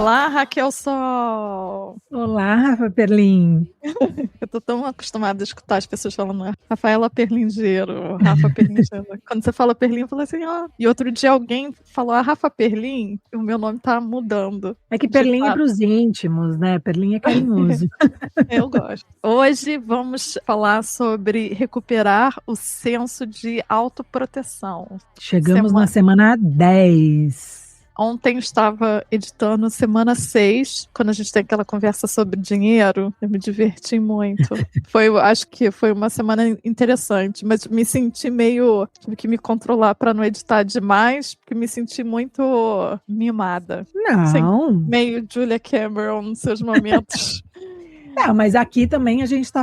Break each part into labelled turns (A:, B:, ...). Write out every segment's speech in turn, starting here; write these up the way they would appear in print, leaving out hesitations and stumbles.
A: Olá, Raquel Sol.
B: Olá, Rafa Perlin.
A: Eu tô tão acostumada a escutar as pessoas falando Rafaela Perlingeiro, Rafa Perlingeiro. Quando você fala Perlin, eu falo assim, ó. E outro dia alguém falou, Rafa Perlin, e o meu nome tá mudando.
B: É que Perlin é pros íntimos, né? Perlin é carinhoso.
A: Eu gosto. Hoje vamos falar sobre recuperar o senso de autoproteção.
B: Chegamos na semana 10.
A: Ontem estava editando semana 6, quando a gente tem aquela conversa sobre dinheiro. Eu me diverti muito. Acho que foi uma semana interessante, mas me senti meio... Tive que me controlar para não editar demais, porque me senti muito mimada.
B: Não.
A: Assim, meio Julia Cameron nos seus momentos.
B: Não, mas aqui também a gente está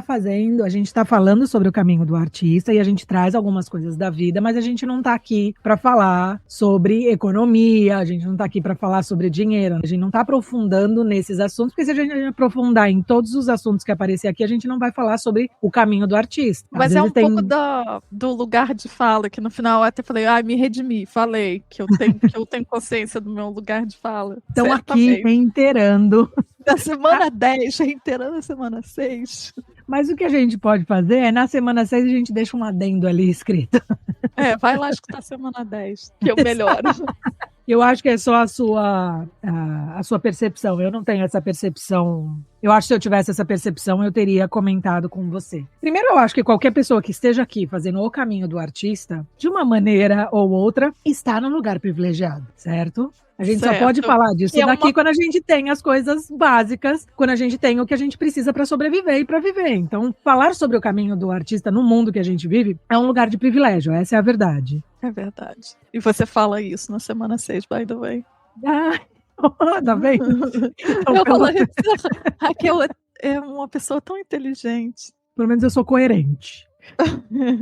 B: falando sobre o caminho do artista e a gente traz algumas coisas da vida, mas a gente não está aqui para falar sobre economia, a gente não está aqui para falar sobre dinheiro, a gente não está aprofundando nesses assuntos, porque se a gente aprofundar em todos os assuntos que aparecer aqui, a gente não vai falar sobre o caminho do artista.
A: Mas é um pouco do lugar de fala, que no final eu até falei, me redimi, falei que eu tenho consciência do meu lugar de fala.
B: Então aqui reiterando.
A: Da semana 10, reiterando a semana 6.
B: Mas o que a gente pode fazer é, na semana 6, a gente deixa um adendo ali escrito.
A: Vai lá escutar a semana 10, que eu melhoro.
B: Eu acho que é só a sua percepção. Eu não tenho essa percepção. Eu acho que se eu tivesse essa percepção, eu teria comentado com você. Primeiro, eu acho que qualquer pessoa que esteja aqui fazendo o caminho do artista, de uma maneira ou outra, está num lugar privilegiado, certo? A gente só pode falar disso daqui quando a gente tem as coisas básicas, quando a gente tem o que a gente precisa para sobreviver e para viver. Então, falar sobre o caminho do artista no mundo que a gente vive é um lugar de privilégio, essa é a verdade.
A: É verdade. E você fala isso na semana 6, by the way.
B: Tá vendo?
A: Então, eu falo, Raquel é uma pessoa tão inteligente.
B: Pelo menos eu sou coerente.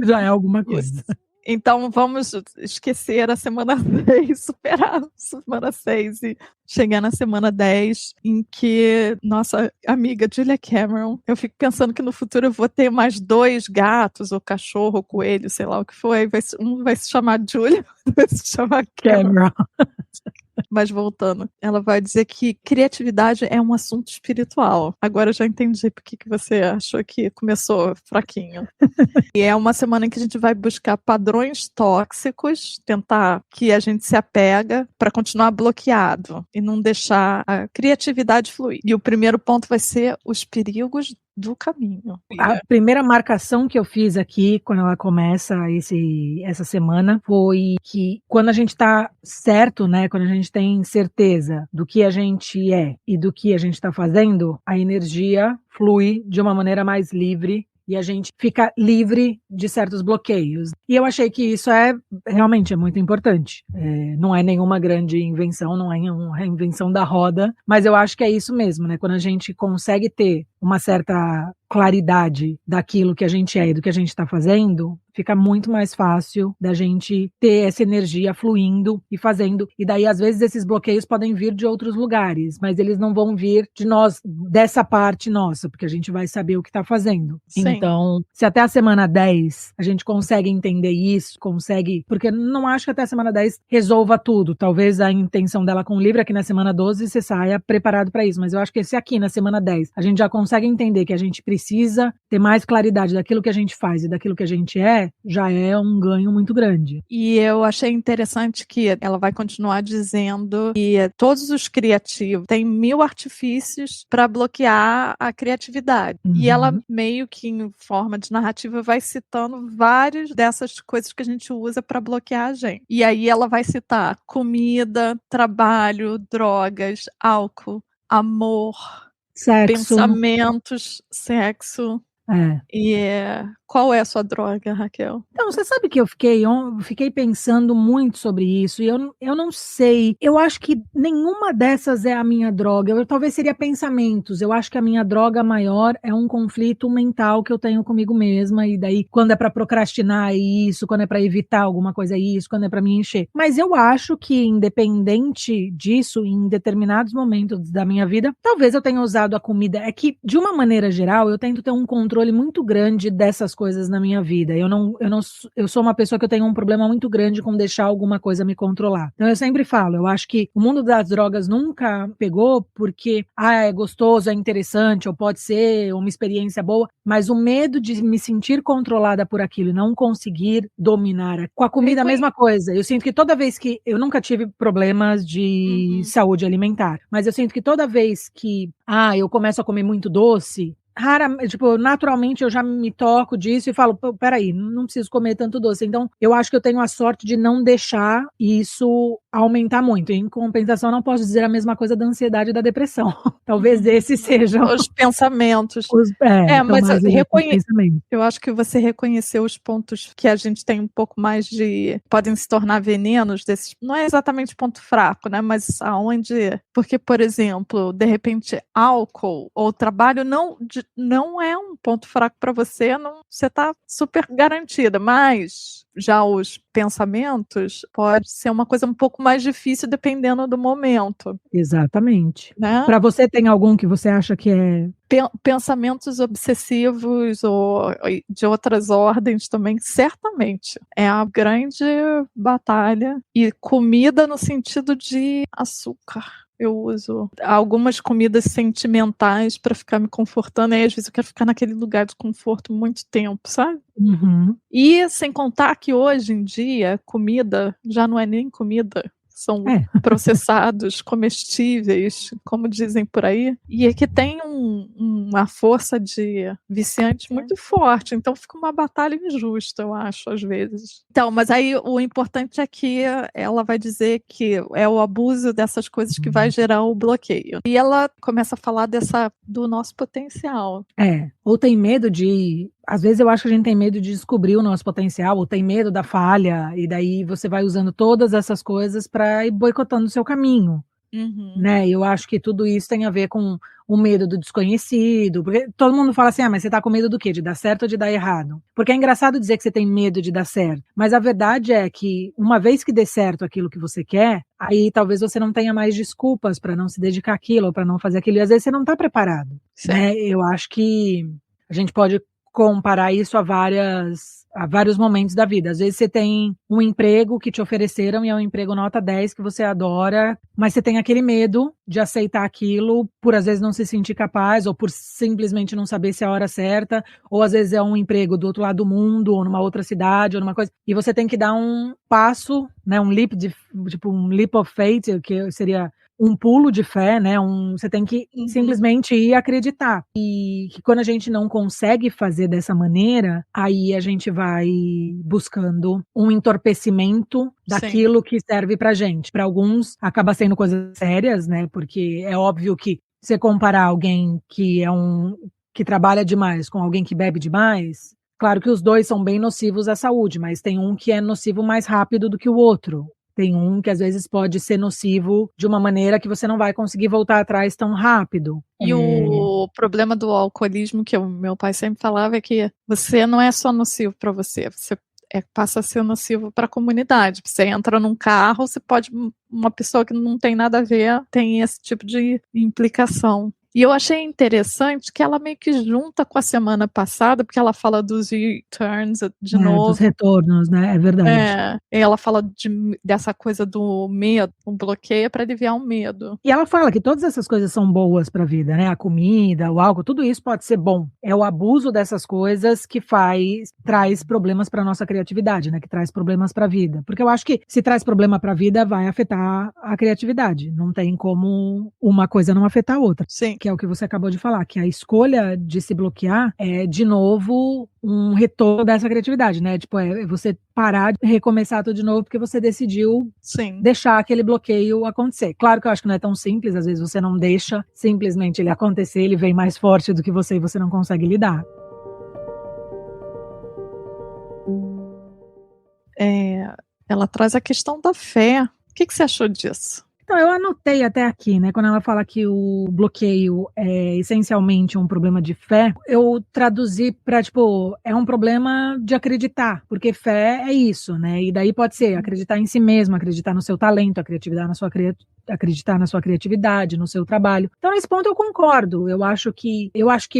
B: Já é alguma coisa.
A: Isso. Então vamos esquecer a semana 6, superar a semana 6 e chegar na semana 10, em que nossa amiga Julia Cameron, eu fico pensando que no futuro eu vou ter mais 2 gatos, ou cachorro, ou coelho, sei lá o que for, um vai se chamar Julia, outro vai se chamar Cameron. Mas voltando, ela vai dizer que criatividade é um assunto espiritual. Agora eu já entendi por que você achou que começou fraquinho. E é uma semana em que a gente vai buscar padrões tóxicos, tentar que a gente se apega para continuar bloqueado e não deixar a criatividade fluir. E o primeiro ponto vai ser os perigos do caminho.
B: A primeira marcação que eu fiz aqui, quando ela começa essa semana, foi que quando a gente está certo, né, quando a gente tem certeza do que a gente é e do que a gente está fazendo, a energia flui de uma maneira mais livre e a gente fica livre de certos bloqueios. E eu achei que isso realmente é muito importante. Não é nenhuma grande invenção, não é uma reinvenção da roda, mas eu acho que é isso mesmo, né? Quando a gente consegue ter uma certa claridade daquilo que a gente é e do que a gente está fazendo, fica muito mais fácil da gente ter essa energia fluindo e fazendo. E daí, às vezes, esses bloqueios podem vir de outros lugares, mas eles não vão vir de nós, dessa parte nossa, porque a gente vai saber o que está fazendo.
A: Sim.
B: Então, se até a semana 10 a gente consegue entender isso, porque não acho que até a semana 10 resolva tudo. Talvez a intenção dela com o livro é que na semana 12 você saia preparado para isso, mas eu acho que se aqui na semana 10 a gente já consegue entender que a gente precisa ter mais claridade daquilo que a gente faz e daquilo que a gente já é um ganho muito grande.
A: E eu achei interessante que ela vai continuar dizendo que todos os criativos têm 1000 artifícios para bloquear a criatividade.
B: Uhum.
A: E ela meio que em forma de narrativa vai citando várias dessas coisas que a gente usa para bloquear a gente. E aí ela vai citar comida, trabalho, drogas, álcool, amor,
B: sexo,
A: pensamentos, sexo. E qual é a sua droga, Raquel?
B: Então, você sabe que eu fiquei pensando muito sobre isso e eu não sei. Eu acho que nenhuma dessas é a minha droga. Talvez seria pensamentos. Eu acho que a minha droga maior é um conflito mental que eu tenho comigo mesma. E daí, quando é para procrastinar, é isso. Quando é para evitar alguma coisa, é isso. Quando é para me encher. Mas eu acho que, independente disso, em determinados momentos da minha vida, talvez eu tenha usado a comida. É que, de uma maneira geral, eu tento ter um controle muito grande dessas coisas na minha vida. Eu sou uma pessoa que eu tenho um problema muito grande com deixar alguma coisa me controlar. Então eu sempre falo, eu acho que o mundo das drogas nunca pegou porque é gostoso, é interessante, ou pode ser uma experiência boa, mas o medo de me sentir controlada por aquilo e não conseguir dominar. Com a comida a mesma coisa. Eu sinto que toda vez que eu nunca tive problemas de saúde alimentar, mas eu sinto que toda vez que eu começo a comer muito doce, naturalmente eu já me toco disso e falo, peraí, não preciso comer tanto doce. Então, eu acho que eu tenho a sorte de não deixar isso aumentar muito. Em compensação, não posso dizer a mesma coisa da ansiedade e da depressão. Talvez esses sejam
A: os pensamentos. Mas eu acho que você reconheceu os pontos que a gente tem um pouco mais podem se tornar venenos desses, não é exatamente ponto fraco, né? Mas aonde, porque, por exemplo, de repente, álcool ou trabalho não é um ponto fraco para você, você está super garantida, mas já os pensamentos pode ser uma coisa um pouco mais difícil dependendo do momento.
B: Exatamente.
A: Né?
B: Para você, tem algum que você acha que é...
A: Pensamentos obsessivos ou de outras ordens também, certamente. É a grande batalha. E comida no sentido de açúcar. Eu uso algumas comidas sentimentais para ficar me confortando, e às vezes eu quero ficar naquele lugar de conforto muito tempo, sabe? E sem contar que hoje em dia, comida já não é nem comida, são processados, comestíveis, como dizem por aí, e é que tem uma força de viciante muito forte, então fica uma batalha injusta, eu acho, às vezes. Então, mas aí o importante é que ela vai dizer que é o abuso dessas coisas que vai gerar o bloqueio. E ela começa a falar do nosso potencial.
B: Ou tem medo às vezes eu acho que a gente tem medo de descobrir o nosso potencial, ou tem medo da falha, e daí você vai usando todas essas coisas para ir boicotando o seu caminho. Né? Eu acho que tudo isso tem a ver com o medo do desconhecido, porque todo mundo fala assim, mas você tá com medo do quê? De dar certo ou de dar errado? Porque é engraçado dizer que você tem medo de dar certo, mas a verdade é que uma vez que dê certo aquilo que você quer, aí talvez você não tenha mais desculpas para não se dedicar àquilo, ou para não fazer aquilo, e às vezes você não tá preparado, né? Eu acho que a gente pode comparar isso a vários momentos da vida. Às vezes você tem um emprego que te ofereceram e é um emprego nota 10 que você adora, mas você tem aquele medo de aceitar aquilo por às vezes não se sentir capaz ou por simplesmente não saber se é a hora certa, ou às vezes é um emprego do outro lado do mundo ou numa outra cidade ou numa coisa, e você tem que dar um passo, né, um leap of faith, que seria um pulo de fé, né? Você tem que simplesmente ir acreditar. E que quando a gente não consegue fazer dessa maneira, aí a gente vai buscando um entorpecimento daquilo que serve pra gente. Para alguns, acaba sendo coisas sérias, né? Porque é óbvio que você comparar alguém que trabalha demais com alguém que bebe demais, claro que os dois são bem nocivos à saúde, mas tem um que é nocivo mais rápido do que o outro. Tem um que às vezes pode ser nocivo de uma maneira que você não vai conseguir voltar atrás tão rápido.
A: E o problema do alcoolismo, que o meu pai sempre falava, é que você não é só nocivo para você passa a ser nocivo para a comunidade. Você entra num carro, uma pessoa que não tem nada a ver tem esse tipo de implicação. E eu achei interessante que ela meio que junta com a semana passada, porque ela fala dos returns de novo.
B: Dos retornos, né? É verdade.
A: Ela fala dessa coisa do medo, um bloqueio para aliviar o medo.
B: E ela fala que todas essas coisas são boas para a vida, né? A comida, o álcool, tudo isso pode ser bom. É o abuso dessas coisas que traz problemas para nossa criatividade, né? Que traz problemas para a vida. Porque eu acho que se traz problema para a vida, vai afetar a criatividade. Não tem como uma coisa não afetar a outra.
A: Sim.
B: Que é o que você acabou de falar, que a escolha de se bloquear é, de novo, um retorno dessa criatividade, né? É você parar de recomeçar tudo de novo porque você decidiu deixar aquele bloqueio acontecer. Claro que eu acho que não é tão simples, às vezes você não deixa simplesmente ele acontecer, ele vem mais forte do que você e você não consegue lidar.
A: Ela traz a questão da fé. O que você achou disso?
B: Então, eu anotei até aqui, né, quando ela fala que o bloqueio é essencialmente um problema de fé, eu traduzi para, é um problema de acreditar, porque fé é isso, né, e daí pode ser acreditar em si mesmo, acreditar no seu talento, acreditar na sua acreditar na sua criatividade, no seu trabalho. Então, nesse ponto eu concordo. Eu acho que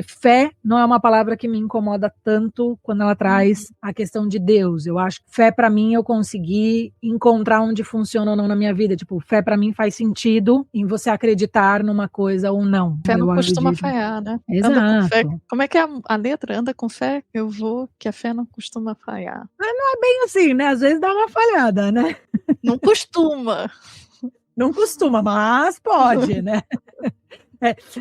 B: fé não é uma palavra que me incomoda tanto quando ela traz a questão de Deus. Eu acho que fé, para mim, eu consegui encontrar onde funciona ou não na minha vida. Tipo, fé para mim faz sentido em você acreditar numa coisa ou não.
A: Fé não costuma falhar, né?
B: Exato.
A: Anda com fé. Como é que é a letra? Anda com fé, eu vou, que a fé não costuma falhar.
B: Mas não é bem assim, né? Às vezes dá uma falhada, né?
A: Não costuma.
B: Não costuma, mas pode, né?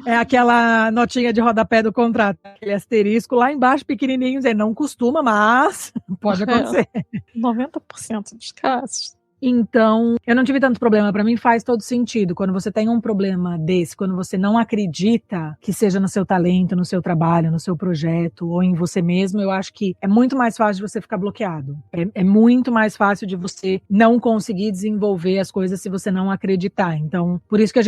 B: É aquela notinha de rodapé do contrato, aquele asterisco lá embaixo, pequenininho, dizendo não costuma, mas pode acontecer.
A: 90% dos casos.
B: Então, eu não tive tanto problema. Para mim faz todo sentido. Quando você tem um problema desse, quando você não acredita que seja no seu talento, no seu trabalho, no seu projeto ou em você mesmo, eu acho que é muito mais fácil de você ficar bloqueado. É muito mais fácil de você não conseguir desenvolver as coisas se você não acreditar. Então, por isso que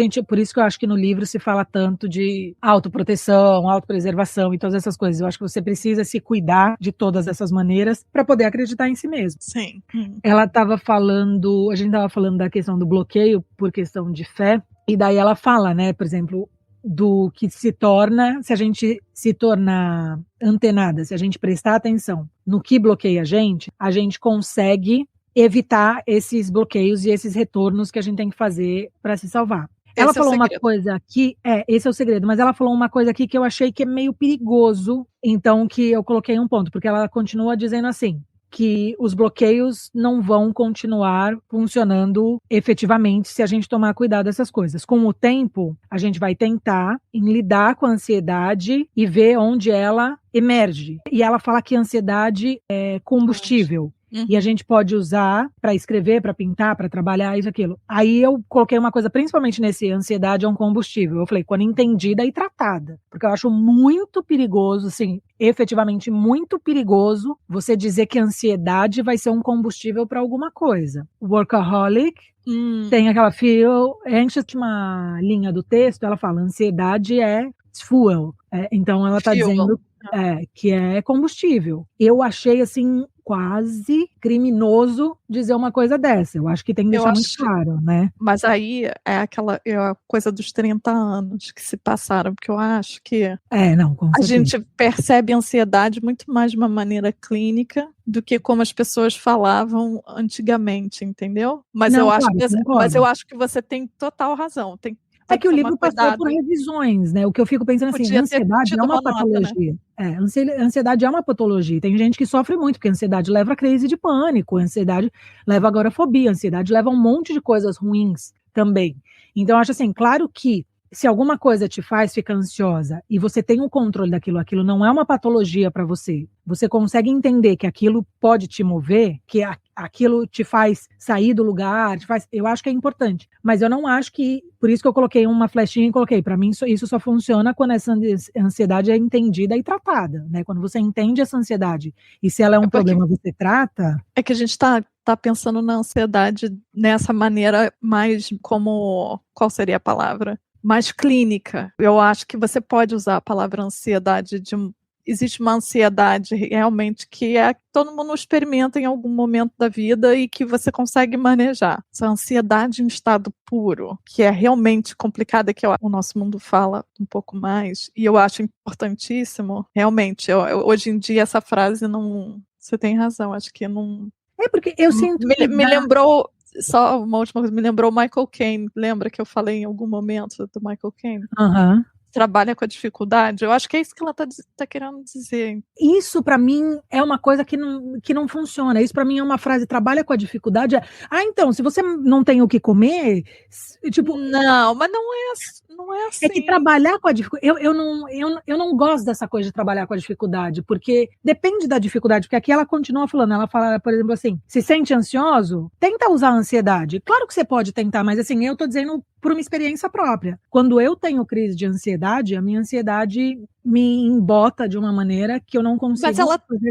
B: eu acho que no livro se fala tanto de autoproteção, autopreservação e todas essas coisas. Eu acho que você precisa se cuidar de todas essas maneiras para poder acreditar em si mesmo.
A: Sim.
B: Ela estava falando, a gente estava falando da questão do bloqueio por questão de fé, e daí ela fala, né, por exemplo, do que se torna, se a gente se tornar antenada, se a gente prestar atenção no que bloqueia a gente consegue evitar esses bloqueios e esses retornos que a gente tem que fazer para se salvar. Ela falou uma coisa aqui, esse é o segredo, mas ela falou uma coisa aqui que eu achei que é meio perigoso, então que eu coloquei um ponto, porque ela continua dizendo assim, que os bloqueios não vão continuar funcionando efetivamente se a gente tomar cuidado dessas coisas. Com o tempo, a gente vai tentar lidar com a ansiedade e ver onde ela emerge. E ela fala que a ansiedade é combustível. E a gente pode usar para escrever, para pintar, para trabalhar, isso, aquilo. Aí eu coloquei uma coisa, principalmente nesse ansiedade é um combustível. Eu falei, quando entendida e tratada. Porque eu acho muito perigoso, assim, efetivamente muito perigoso você dizer que a ansiedade vai ser um combustível para alguma coisa. Workaholic tem aquela feel anxious, uma linha do texto, ela fala, ansiedade é fuel. Então ela está dizendo que é combustível. Eu achei, assim, quase criminoso dizer uma coisa dessa. Eu acho que tem que deixar muito claro, né?
A: Mas aí é a coisa dos 30 anos que se passaram, porque eu acho que a gente percebe a ansiedade muito mais de uma maneira clínica do que como as pessoas falavam antigamente, entendeu? Mas eu acho que você tem total razão.
B: É que o livro passou por revisões, né? O que eu fico pensando assim, ansiedade é uma patologia. Ansiedade é uma patologia. Tem gente que sofre muito, porque a ansiedade leva a crise de pânico, a ansiedade leva a agorafobia, a ansiedade leva a um monte de coisas ruins também. Então, eu acho assim, claro que se alguma coisa te faz ficar ansiosa e você tem o controle daquilo, aquilo não é uma patologia para você. Você consegue entender que aquilo pode te mover, que aquilo te faz sair do lugar, eu acho que é importante. Mas eu não acho que, por isso que eu coloquei uma flechinha e coloquei, para mim isso só funciona quando essa ansiedade é entendida e tratada, né? Quando você entende essa ansiedade e se ela é um problema, você trata.
A: É que a gente está pensando na ansiedade nessa maneira mais como, qual seria a palavra? Mais clínica. Eu acho que você pode usar a palavra ansiedade existe uma ansiedade realmente que todo mundo experimenta em algum momento da vida e que você consegue manejar. Essa ansiedade em estado puro, que é realmente complicada, que o nosso mundo fala um pouco mais, e eu acho importantíssimo, realmente, hoje em dia essa frase não... Você tem razão, acho que não...
B: É porque eu sinto...
A: Me lembrou... Só uma última coisa, me lembrou o Michael Caine. Lembra que eu falei em algum momento do Michael Caine? Trabalha com a dificuldade. Eu acho que é isso que ela está querendo dizer.
B: Isso, para mim, é uma coisa que não funciona. Isso, para mim, é uma frase, trabalha com a dificuldade. Então, se você não tem o que comer, tipo...
A: Não, mas não é assim.
B: É que trabalhar com a dificuldade... Eu não gosto dessa coisa de trabalhar com a dificuldade, porque depende da dificuldade, porque aqui ela continua falando, ela fala, por exemplo, assim, se sente ansioso, tenta usar a ansiedade. Claro que você pode tentar, mas assim, eu tô dizendo por uma experiência própria. Quando eu tenho crise de ansiedade, a minha ansiedade me embota de uma maneira que eu não consigo fazer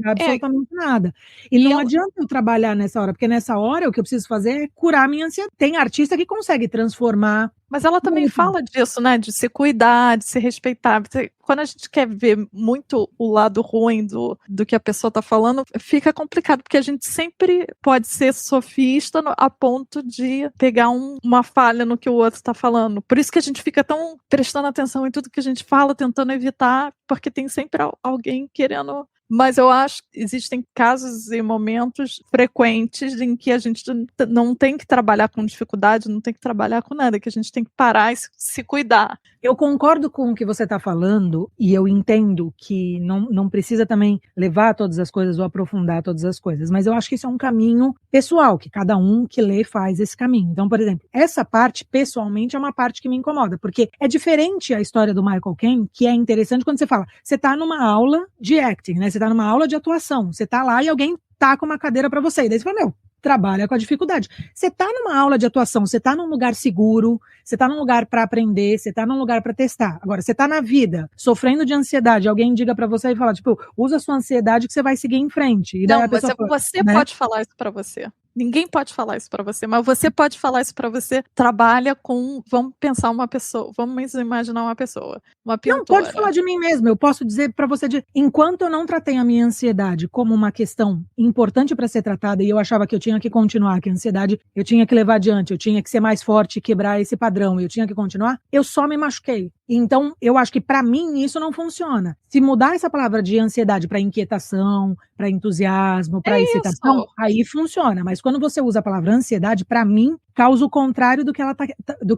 B: absolutamente nada. E não adianta eu trabalhar nessa hora, porque nessa hora o que eu preciso fazer é curar a minha ansiedade. Tem artista que consegue transformar
A: Mas ela também fala disso, né? De se cuidar, de se respeitar. Quando a gente quer ver muito o lado ruim do que a pessoa está falando, fica complicado, porque a gente sempre pode ser sofista a ponto de pegar uma falha no que o outro está falando. Por isso que a gente fica tão prestando atenção em tudo que a gente fala, tentando evitar, porque tem sempre alguém querendo. Mas eu acho que existem casos e momentos frequentes em que a gente não tem que trabalhar com dificuldade, não tem que trabalhar com nada, que a gente tem que parar e se cuidar.
B: Eu concordo com o que você está falando e eu entendo que não precisa também levar todas as coisas ou aprofundar todas as coisas, mas eu acho que isso é um caminho pessoal, que cada um que lê faz esse caminho. Então, por exemplo, essa parte, pessoalmente, é uma parte que me incomoda, porque é diferente a história do Michael Caine, que é interessante quando você fala, você está numa aula de acting, né? Você está numa aula de atuação, você está lá e alguém tá com uma cadeira para você, e daí você fala, meu, trabalha com a dificuldade. Você está numa aula de atuação, você está num lugar seguro, você está num lugar para aprender, você está num lugar para testar. Agora, você está na vida, sofrendo de ansiedade, alguém diga para você e fala, tipo, usa a sua ansiedade que você vai seguir em frente. E daí
A: não,
B: a pessoa
A: mas
B: fala,
A: você
B: né?
A: pode falar isso para você. Ninguém pode falar isso para você, mas você pode falar isso para você. Trabalha com, vamos pensar uma pessoa, vamos imaginar uma pessoa, uma pintora.
B: Não, pode falar de mim mesmo. Eu posso dizer para você, enquanto eu não tratei a minha ansiedade como uma questão importante para ser tratada, e eu achava que eu tinha que continuar, que a ansiedade eu tinha que levar adiante, eu tinha que ser mais forte, quebrar esse padrão, eu tinha que continuar, eu só me machuquei. Então, eu acho que para mim isso não funciona. Se mudar essa palavra de ansiedade para inquietação, para entusiasmo, para excitação, aí funciona. Mas quando você usa a palavra ansiedade, para mim, causa o contrário do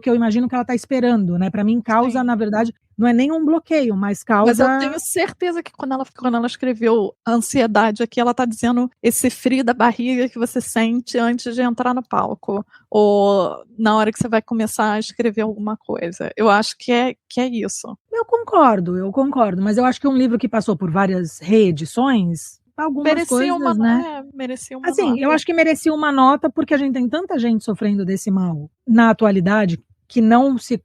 B: que eu imagino que ela está esperando, né? Para mim, causa, na verdade, não é nem um bloqueio, mas causa...
A: Mas eu tenho certeza que quando ela escreveu ansiedade aqui, ela está dizendo esse frio da barriga que você sente antes de entrar no palco, ou na hora que você vai começar a escrever alguma coisa. Eu acho que é isso.
B: Eu concordo, mas eu acho que um livro que passou por várias reedições, algumas coisas, né?
A: Merecia uma
B: assim,
A: nota.
B: Eu acho que merecia uma nota porque a gente tem tanta gente sofrendo desse mal na atualidade que não se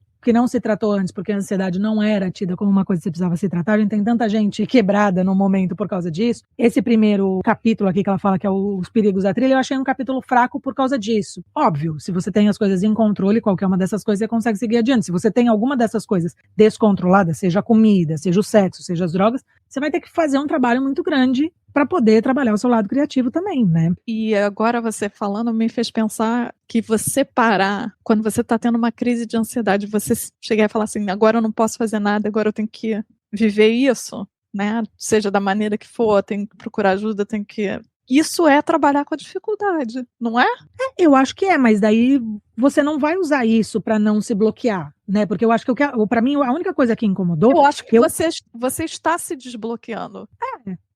B: tratou antes, porque a ansiedade não era tida como uma coisa que você precisava se tratar. A gente tem tanta gente quebrada no momento por causa disso. Esse primeiro capítulo aqui que ela fala que é os perigos da trilha, eu achei um capítulo fraco por causa disso. Óbvio, se você tem as coisas em controle, qualquer uma dessas coisas você consegue seguir adiante. Se você tem alguma dessas coisas descontrolada, seja a comida, seja o sexo, seja as drogas, você vai ter que fazer um trabalho muito grande para poder trabalhar o seu lado criativo também, né?
A: E agora você falando me fez pensar que você parar, quando você está tendo uma crise de ansiedade, você chegar e falar assim, agora eu não posso fazer nada, agora eu tenho que viver isso, né? Seja da maneira que for, tenho que procurar ajuda, tenho que... Isso é trabalhar com a dificuldade, não é?
B: Eu acho que é, mas daí você não vai usar isso para não se bloquear, né? Porque eu acho que para mim a única coisa que incomodou...
A: Eu acho que você está se desbloqueando.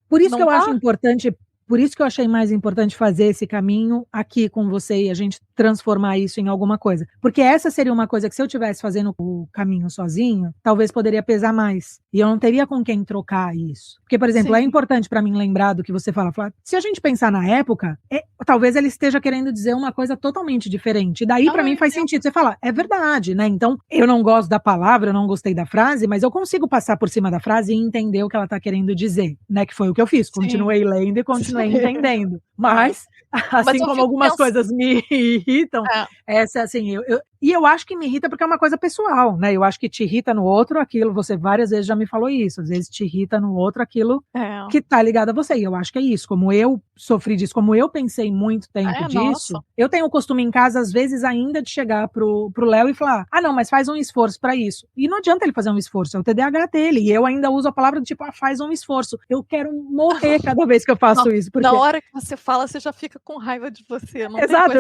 B: Por isso
A: não
B: que eu
A: tá?
B: acho importante, por isso que eu achei mais importante fazer esse caminho aqui com você e a gente transformar isso em alguma coisa. Porque essa seria uma coisa que se eu estivesse fazendo o caminho sozinho, talvez poderia pesar mais. E eu não teria com quem trocar isso. Porque, por exemplo,
A: Sim.
B: é importante para mim lembrar do que você fala. Se a gente pensar na época, talvez ele esteja querendo dizer uma coisa totalmente diferente. E daí, para mim, faz sentido. Você fala, é verdade, né? Então, eu não gosto da palavra, eu não gostei da frase, mas eu consigo passar por cima da frase e entender o que ela está querendo dizer, né? Que foi o que eu fiz. Continuei lendo e continuei entendendo. Mas, assim como algumas coisas me irritam, essa, assim, e eu acho que me irrita porque é uma coisa pessoal, né? Eu acho que te irrita no outro aquilo, você várias vezes já me falou isso, às vezes te irrita no outro aquilo que tá ligado a você, e eu acho que é isso, como eu sofri disso, como eu pensei muito tempo disso, eu tenho o costume em casa, às vezes, ainda de chegar pro Léo e falar, não, mas faz um esforço pra isso, e não adianta ele fazer um esforço, é o TDAH dele, e eu ainda uso a palavra do tipo, faz um esforço, eu quero morrer cada vez que eu faço isso. Porque...
A: Na hora que você fala, você já fica com raiva de você. Não
B: Exato,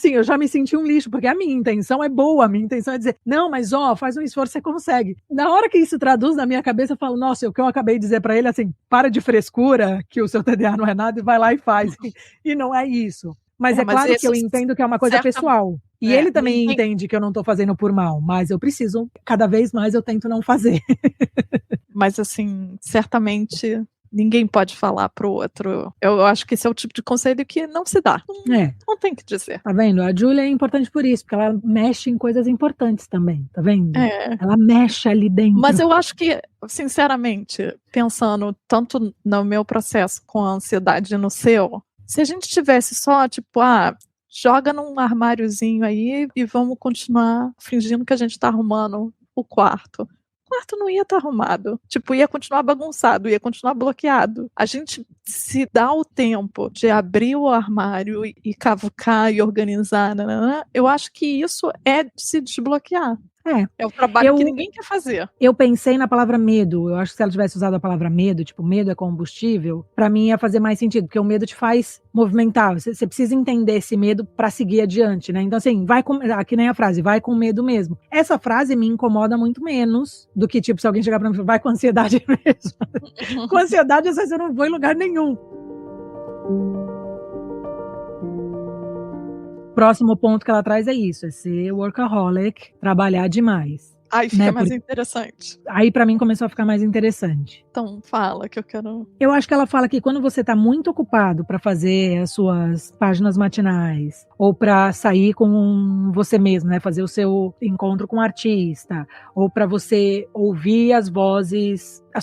B: eu já me senti um lixo, porque a minha intenção é boa, a minha intenção é dizer, não, mas faz um esforço, você consegue. Na hora que isso traduz na minha cabeça, eu falo, nossa, o que eu acabei de dizer pra ele, assim, para de frescura, que o seu TDA não é nada, e vai lá e faz. E não é isso. Mas é claro que eu entendo que é uma coisa pessoal. E ele também entende que eu não tô fazendo por mal, mas eu preciso, cada vez mais eu tento não fazer.
A: Mas assim, certamente... Ninguém pode falar pro outro. Eu acho que esse é o tipo de conselho que não se dá. Não tem que dizer.
B: Tá vendo? A Júlia é importante por isso, porque ela mexe em coisas importantes também, tá vendo? Ela mexe ali dentro.
A: Mas eu acho que, sinceramente, pensando tanto no meu processo com a ansiedade e no seu, se a gente tivesse só, tipo, joga num armáriozinho aí e vamos continuar fingindo que a gente tá arrumando o quarto. O quarto não ia estar arrumado. Tipo, ia continuar bagunçado, ia continuar bloqueado. A gente se dá o tempo de abrir o armário e cavucar e organizar, eu acho que isso é se desbloquear. É o trabalho que ninguém quer fazer.
B: Eu pensei na palavra medo. Eu acho que se ela tivesse usado a palavra medo, tipo, medo é combustível, pra mim ia fazer mais sentido, porque o medo te faz movimentar. Você precisa entender esse medo pra seguir adiante, né? Então, assim, que nem a frase, vai com medo mesmo. Essa frase me incomoda muito menos do que, tipo, se alguém chegar pra mim e falar, vai com ansiedade mesmo. Com ansiedade, às vezes eu não vou em lugar nenhum. Próximo ponto que ela traz é isso, é ser workaholic, trabalhar demais.
A: Aí fica mais interessante.
B: Aí pra mim começou a ficar mais interessante.
A: Então fala que eu quero...
B: Eu acho que ela fala que quando você tá muito ocupado pra fazer as suas páginas matinais, ou pra sair com você mesmo, né, fazer o seu encontro com o artista, ou pra você ouvir as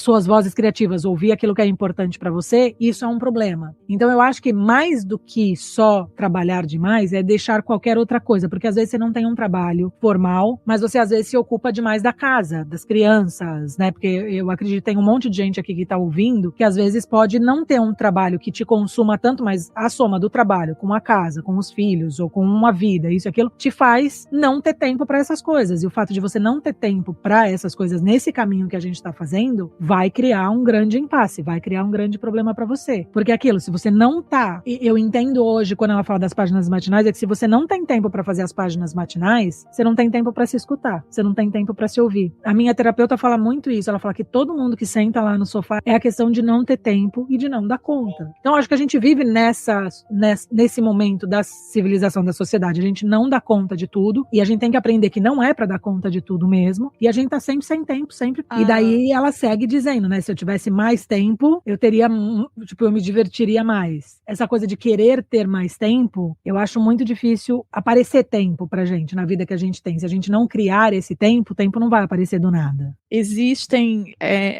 B: suas vozes criativas, ouvir aquilo que é importante pra você, isso é um problema. Então eu acho que mais do que só trabalhar demais é deixar qualquer outra coisa, porque às vezes você não tem um trabalho formal, mas você às vezes se ocupa demais da casa, das crianças, né? Porque eu acredito que tem um monte de gente aqui que tá ouvindo que às vezes pode não ter um trabalho que te consuma tanto, mas a soma do trabalho com a casa, com os filhos ou com uma vida, isso e aquilo, te faz não ter tempo para essas coisas. E o fato de você não ter tempo para essas coisas nesse caminho que a gente tá fazendo vai criar um grande impasse, vai criar um grande problema para você. Porque aquilo, se você não tá, eu entendo hoje quando ela fala das páginas matinais, é que se você não tem tempo para fazer as páginas matinais, você não tem tempo para se escutar, você não tem tempo para se ouvir. A minha terapeuta fala muito isso, ela fala que todo mundo que senta lá no sofá é a questão de não ter tempo e de não dar conta. Então acho que a gente vive nesse momento da civilização da sociedade, a gente não dá conta de tudo e a gente tem que aprender que não é para dar conta de tudo mesmo e a gente tá sempre sem tempo, sempre. E daí ela segue dizendo, né, se eu tivesse mais tempo, eu me divertiria mais. Essa coisa de querer ter mais tempo, eu acho muito difícil aparecer tempo pra gente na vida que a gente tem. Se a gente não criar esse tempo, o tempo não vai aparecer do nada.
A: Existem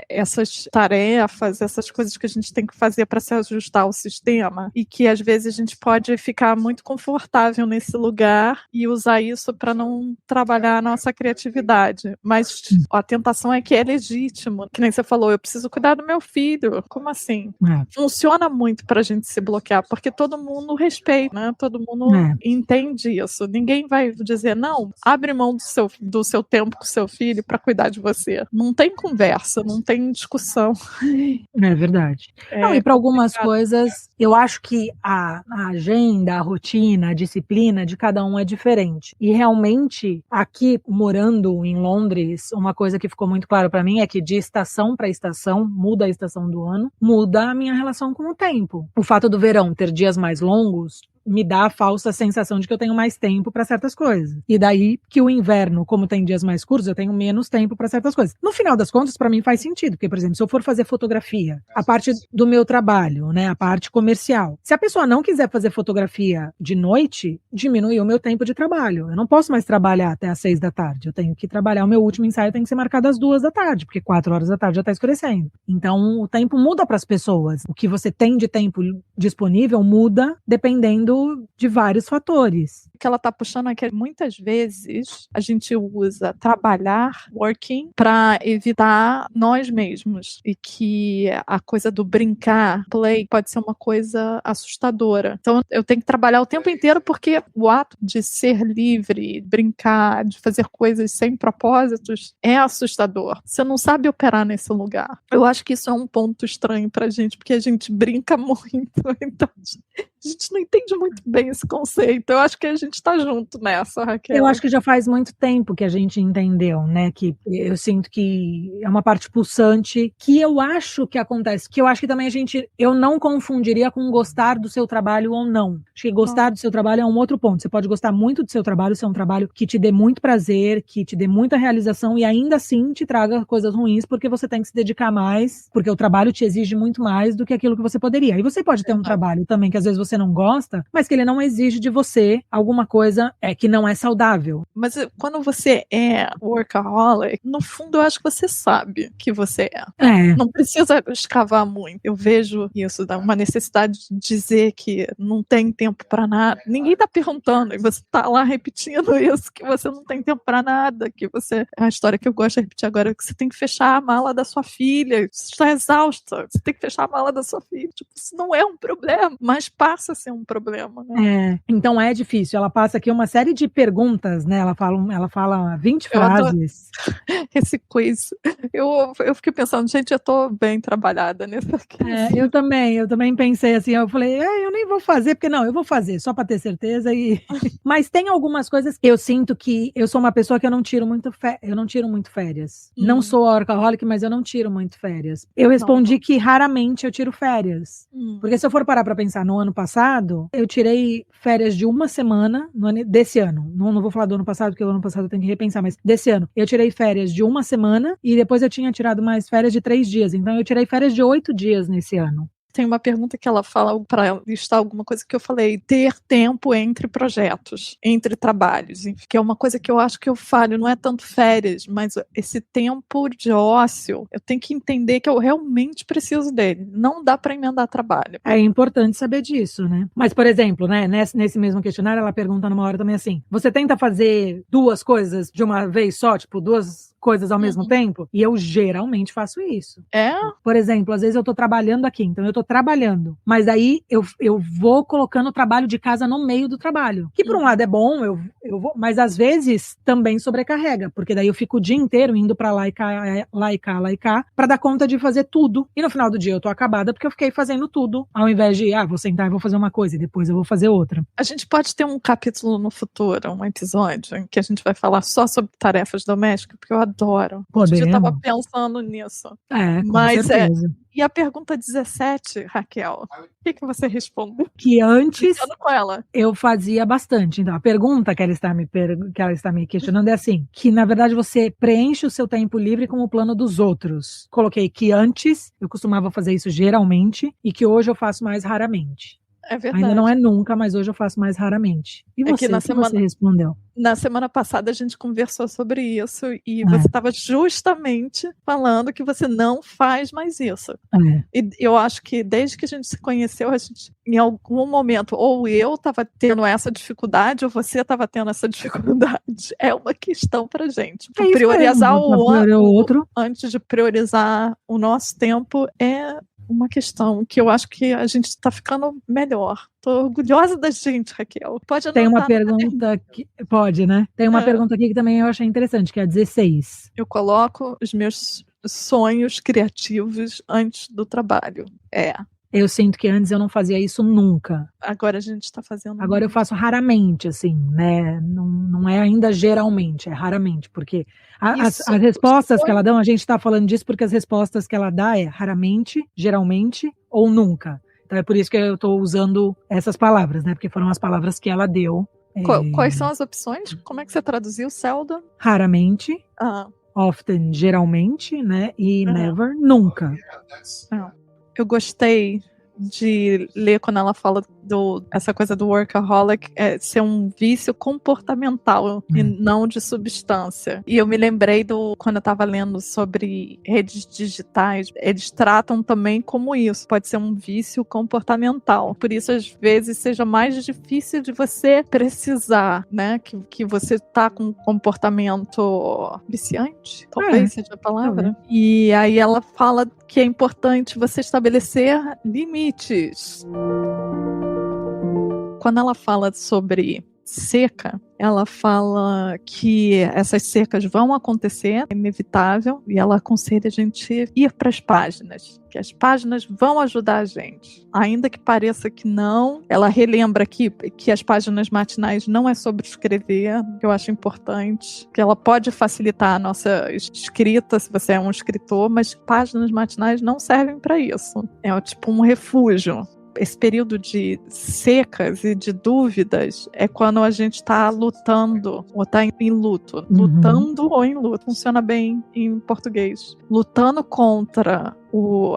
A: essas tarefas, essas coisas que a gente tem que fazer para se ajustar ao sistema e que às vezes a gente pode ficar muito confortável nesse lugar e usar isso para não trabalhar a nossa criatividade. Mas a tentação é que é legítimo. Que nem você falou, eu preciso cuidar do meu filho. Como assim? Funciona muito para a gente se bloquear, porque todo mundo respeita, né? Todo mundo entende isso. Ninguém vai dizer, não, abre mão do seu tempo com o seu filho para cuidar de você. Não tem conversa, não tem discussão.
B: É verdade. Não, e para algumas coisas, eu acho que a agenda, a rotina, a disciplina de cada um é diferente. E realmente, aqui morando em Londres, uma coisa que ficou muito clara para mim é que de estação para estação, muda a estação do ano, muda a minha relação com o tempo. O fato do verão ter dias mais longos me dá a falsa sensação de que eu tenho mais tempo para certas coisas. E daí que o inverno, como tem dias mais curtos, eu tenho menos tempo para certas coisas. No final das contas, para mim faz sentido, porque, por exemplo, se eu for fazer fotografia, a parte do meu trabalho, né, a parte comercial, se a pessoa não quiser fazer fotografia de noite, diminuiu o meu tempo de trabalho. Eu não posso mais trabalhar até às 6 da tarde. Eu tenho que trabalhar, o meu último ensaio tem que ser marcado às 2 da tarde, porque 4 horas da tarde já está escurecendo. Então, o tempo muda para as pessoas. O que você tem de tempo disponível muda dependendo de vários fatores.
A: O que ela está puxando é que muitas vezes a gente usa trabalhar, working, para evitar nós mesmos. E que a coisa do brincar, play, pode ser uma coisa assustadora. Então eu tenho que trabalhar o tempo inteiro porque o ato de ser livre, brincar, de fazer coisas sem propósitos é assustador. Você não sabe operar nesse lugar. Eu acho que isso é um ponto estranho pra gente, porque a gente brinca muito. Então a gente não entende muito bem esse conceito. Eu acho que a gente tá junto nessa, Raquel.
B: Eu acho que já faz muito tempo que a gente entendeu, né? Que eu sinto que é uma parte pulsante que eu acho que acontece, que eu acho que também eu não confundiria com gostar do seu trabalho ou não. Acho que gostar do seu trabalho é um outro ponto. Você pode gostar muito do seu trabalho, ser um trabalho que te dê muito prazer, que te dê muita realização e ainda assim te traga coisas ruins porque você tem que se dedicar mais, porque o trabalho te exige muito mais do que aquilo que você poderia. E você pode ter um trabalho também que às vezes você não gosta, mas que ele não exige de você alguma alguma coisa que não é saudável.
A: Mas quando você é workaholic, no fundo eu acho que você sabe que você é. Não precisa escavar muito. Eu vejo isso, dá uma necessidade de dizer que não tem tempo pra nada. Ninguém tá perguntando, e você tá lá repetindo isso, que você não tem tempo pra nada, que você... A história que eu gosto de repetir agora é que você tem que fechar a mala da sua filha, você está exausta, você tem que fechar a mala da sua filha. Tipo, isso não é um problema, mas passa a ser um problema, né?
B: Então é difícil. Ela passa aqui uma série de perguntas, né? Ela fala 20 frases.
A: Esse quiz. Eu fiquei pensando, gente, eu tô bem trabalhada nessa quiz.
B: Eu também pensei assim, eu falei, eu nem vou fazer, porque não, eu vou fazer, só pra ter certeza. Mas tem algumas coisas que eu sinto que eu sou uma pessoa que eu não tiro muito férias. Não sou workaholic, mas eu não tiro muito férias. Eu respondi que raramente eu tiro férias. Porque se eu for parar pra pensar no ano passado, eu tirei férias de uma semana desse ano. Não vou falar do ano passado, porque o ano passado eu tenho que repensar, mas desse ano. Eu tirei férias de uma semana e depois eu tinha tirado mais férias de 3 dias. Então eu tirei férias de 8 dias nesse ano.
A: Tem uma pergunta que ela fala para listar alguma coisa que eu falei, ter tempo entre projetos, entre trabalhos, que é uma coisa que eu acho que eu falho, não é tanto férias, mas esse tempo de ócio, eu tenho que entender que eu realmente preciso dele, não dá para emendar trabalho.
B: É importante saber disso, né? Mas, por exemplo, né, nesse mesmo questionário, ela pergunta numa hora também assim, você tenta fazer 2 coisas de uma vez só, tipo, 2 coisas ao mesmo tempo? E eu geralmente faço isso. Por exemplo, às vezes eu tô trabalhando aqui, então eu tô trabalhando, mas aí eu vou colocando o trabalho de casa no meio do trabalho. Que por um lado é bom, eu vou, mas às vezes também sobrecarrega, porque daí eu fico o dia inteiro indo pra lá e cá, pra dar conta de fazer tudo. E no final do dia eu tô acabada porque eu fiquei fazendo tudo, ao invés de, vou sentar e vou fazer uma coisa e depois eu vou fazer outra.
A: A gente pode ter um capítulo no futuro, um episódio, em que a gente vai falar só sobre tarefas domésticas, porque eu adoro.
B: Podemos.
A: Eu tava pensando nisso.
B: Com certeza.
A: E a pergunta 17, Raquel, o que você respondeu?
B: Que antes
A: com ela.
B: eu fazia bastante. Então, a pergunta que ela está me questionando é assim, que na verdade você preenche o seu tempo livre com o plano dos outros. Coloquei que antes eu costumava fazer isso geralmente e que hoje eu faço mais raramente.
A: É verdade.
B: Ainda não é nunca, mas hoje eu faço mais raramente. E você, o que você respondeu?
A: Na semana passada a gente conversou sobre isso e você estava justamente falando que você não faz mais isso. E eu acho que desde que a gente se conheceu, a gente, em algum momento, ou eu estava tendo essa dificuldade, ou você estava tendo essa dificuldade. É uma questão pra gente. Priorizar o outro antes de priorizar o nosso tempo é uma questão que eu acho que a gente está ficando melhor. Tô orgulhosa da gente, Raquel. Pode anotar.
B: Tem uma pergunta que... Pode, né? Tem uma pergunta aqui que também eu achei interessante, que é a 16.
A: Eu coloco os meus sonhos criativos antes do trabalho.
B: Eu sinto que antes eu não fazia isso nunca.
A: Agora a gente está fazendo.
B: Agora eu faço raramente, assim, né? Não é ainda geralmente, é raramente, porque as respostas que ela dá, a gente está falando disso porque as respostas que ela dá é raramente, geralmente ou nunca. Então é por isso que eu estou usando essas palavras, né? Porque foram as palavras que ela deu.
A: Quais são as opções? Como é que você traduziu, Selda?
B: Raramente, often, geralmente, né? E never, nunca.
A: Eu gostei de ler quando ela fala essa coisa do workaholic ser um vício comportamental e não de substância. E eu me lembrei quando eu estava lendo sobre redes digitais, eles tratam também como isso, pode ser um vício comportamental. Por isso, às vezes, seja mais difícil de você precisar, né? Que você tá com um comportamento viciante, talvez seja a palavra. E aí ela fala que é importante você estabelecer limites. Quando ela fala sobre seca, ela fala que essas secas vão acontecer, é inevitável, e ela aconselha a gente ir para as páginas, que as páginas vão ajudar a gente. Ainda que pareça que não, ela relembra aqui que as páginas matinais não é sobre escrever, que eu acho importante, que ela pode facilitar a nossa escrita, se você é um escritor, mas páginas matinais não servem para isso. É tipo um refúgio esse período de secas e de dúvidas é quando a gente está lutando ou está em luto. Lutando ou em luto. Funciona bem em português. Lutando contra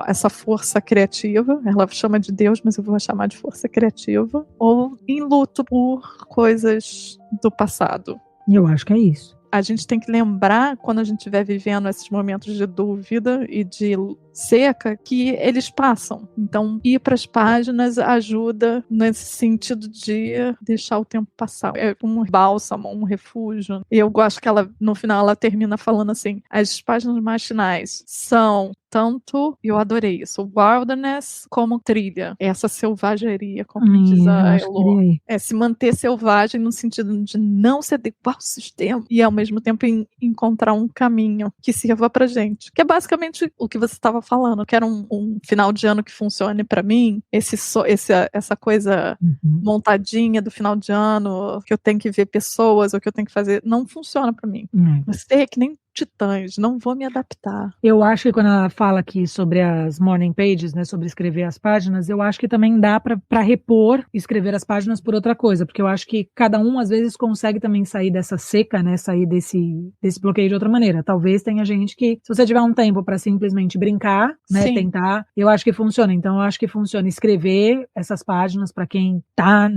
A: essa força criativa, ela chama de Deus, mas eu vou chamar de força criativa, ou em luto por coisas do passado.
B: Eu acho que é isso.
A: A gente tem que lembrar, quando a gente estiver vivendo esses momentos de dúvida e de seca, que eles passam. Então, ir para as páginas ajuda nesse sentido de deixar o tempo passar. É como um bálsamo, um refúgio. E eu gosto que ela, no final, ela termina falando assim, as páginas mais finais são tanto, eu adorei isso, wilderness como trilha. Essa selvageria, como diz a Elo. É se manter selvagem no sentido de não se adequar ao sistema e, ao mesmo tempo, encontrar um caminho que sirva pra gente. Que é basicamente o que você estava falando. Eu quero um final de ano que funcione pra mim. Essa coisa montadinha do final de ano, que eu tenho que ver pessoas, ou que eu tenho que fazer, não funciona pra mim. Você é que nem Titãs, não vou me adaptar.
B: Eu acho que quando ela fala aqui sobre as morning pages, né, sobre escrever as páginas, eu acho que também dá para repor, escrever as páginas por outra coisa, porque eu acho que cada um às vezes consegue também sair dessa seca, né, sair desse bloqueio de outra maneira. Talvez tenha gente que, se você tiver um tempo para simplesmente brincar, né,
A: Sim.
B: tentar, eu acho que funciona. Então eu acho que funciona escrever essas páginas para quem tá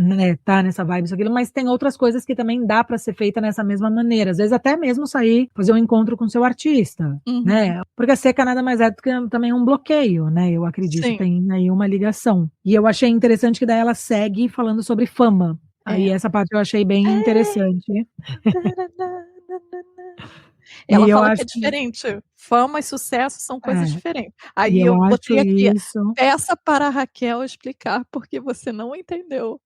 B: nessa vibe, isso aquilo, mas tem outras coisas que também dá para ser feita nessa mesma maneira. Às vezes até mesmo sair, fazer um encontro com seu artista, né? Porque a seca nada mais é do que também um bloqueio, né? Eu acredito que tem aí uma ligação. E eu achei interessante que daí ela segue falando sobre fama. Aí essa parte eu achei bem interessante.
A: Ela fala que é diferente. Fama e sucesso são coisas diferentes. Aí eu botei aqui, peça para a Raquel explicar porque você não entendeu.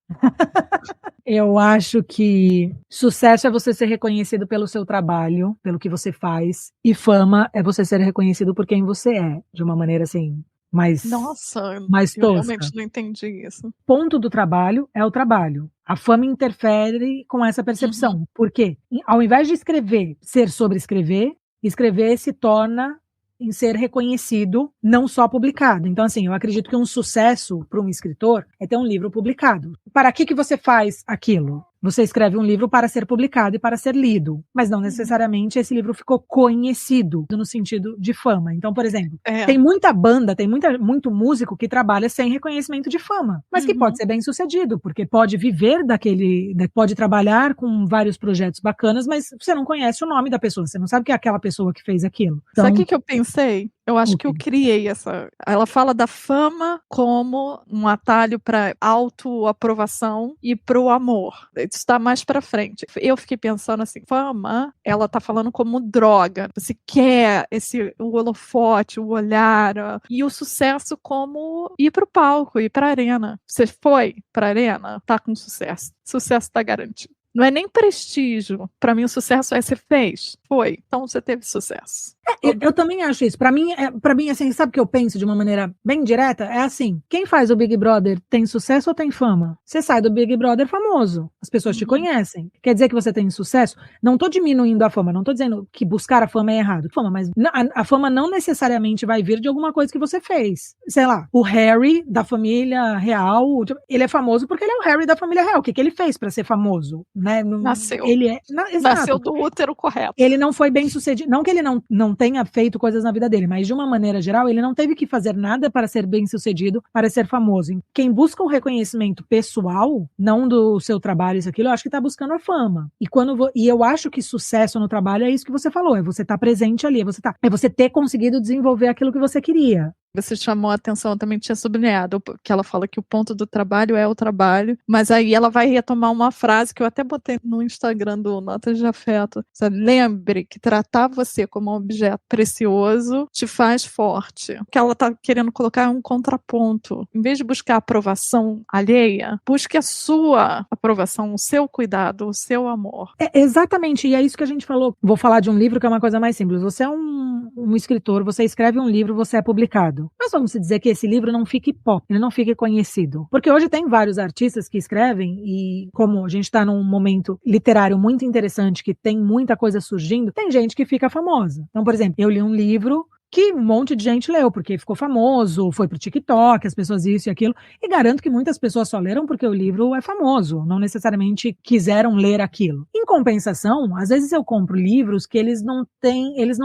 B: Eu acho que sucesso é você ser reconhecido pelo seu trabalho, pelo que você faz, e fama é você ser reconhecido por quem você é, de uma maneira assim, mais tosca.
A: Eu realmente não entendi isso.
B: Ponto do trabalho é o trabalho. A fama interfere com essa percepção. Por quê? Ao invés de escrever, ser sobre escrever, escrever se torna em ser reconhecido, não só publicado. Então, assim, eu acredito que um sucesso para um escritor é ter um livro publicado. Para que você faz aquilo? Você escreve um livro para ser publicado e para ser lido, mas não necessariamente esse livro ficou conhecido no sentido de fama. Então, por exemplo, tem muita banda, tem muito músico que trabalha sem reconhecimento de fama, mas que pode ser bem sucedido, porque pode viver pode trabalhar com vários projetos bacanas, mas você não conhece o nome da pessoa, você não sabe que é aquela pessoa que fez aquilo.
A: Então, sabe o que eu pensei? Eu acho que eu criei essa... Ela fala da fama como um atalho para autoaprovação e para o amor. Isso está mais para frente. Eu fiquei pensando assim, fama, ela está falando como droga. Você quer o holofote, o olhar, e o sucesso como ir para o palco, ir para a arena. Você foi para a arena, tá com sucesso. Sucesso está garantido. Não é nem prestígio. Para mim, o sucesso é você fez. Foi. Então, você teve sucesso.
B: Eu também acho isso. Para mim, assim, sabe o que eu penso de uma maneira bem direta? É assim, quem faz o Big Brother tem sucesso ou tem fama? Você sai do Big Brother famoso. As pessoas te conhecem. Quer dizer que você tem sucesso? Não estou diminuindo a fama. Não estou dizendo que buscar a fama é errado. Mas a fama não necessariamente vai vir de alguma coisa que você fez. Sei lá, o Harry da família real, ele é famoso porque ele é o Harry da família real. O que ele fez para ser famoso? Né?
A: Nasceu.
B: Nasceu
A: do útero correto.
B: Ele não foi bem sucedido. Não que ele não tenha feito coisas na vida dele, mas de uma maneira geral, ele não teve que fazer nada para ser bem sucedido, para ser famoso. Quem busca um reconhecimento pessoal, não do seu trabalho, isso, aquilo, eu acho que está buscando a fama. E eu acho que sucesso no trabalho é isso que você falou, é você estar presente ali, é você ter conseguido desenvolver aquilo que você queria.
A: Você chamou a atenção, eu também tinha sublinhado, que ela fala que o ponto do trabalho é o trabalho, mas aí ela vai retomar uma frase que eu até botei no Instagram do Notas de Afeto. Lembre que tratar você como um objeto precioso te faz forte. O que ela está querendo colocar é um contraponto. Em vez de buscar a aprovação alheia, busque a sua aprovação, o seu cuidado, o seu amor.
B: Exatamente, e é isso que a gente falou. Vou falar de um livro que é uma coisa mais simples. Você é um escritor, você escreve um livro, você é publicado. Mas vamos dizer que esse livro não fique pop, ele não fique conhecido. Porque hoje tem vários artistas que escrevem e como a gente está num momento literário muito interessante, que tem muita coisa surgindo, tem gente que fica famosa. Então, por exemplo, eu li um livro que um monte de gente leu, porque ficou famoso, foi pro TikTok, as pessoas isso e aquilo, e garanto que muitas pessoas só leram porque o livro é famoso, não necessariamente quiseram ler aquilo. Em compensação, às vezes eu compro livros que eles não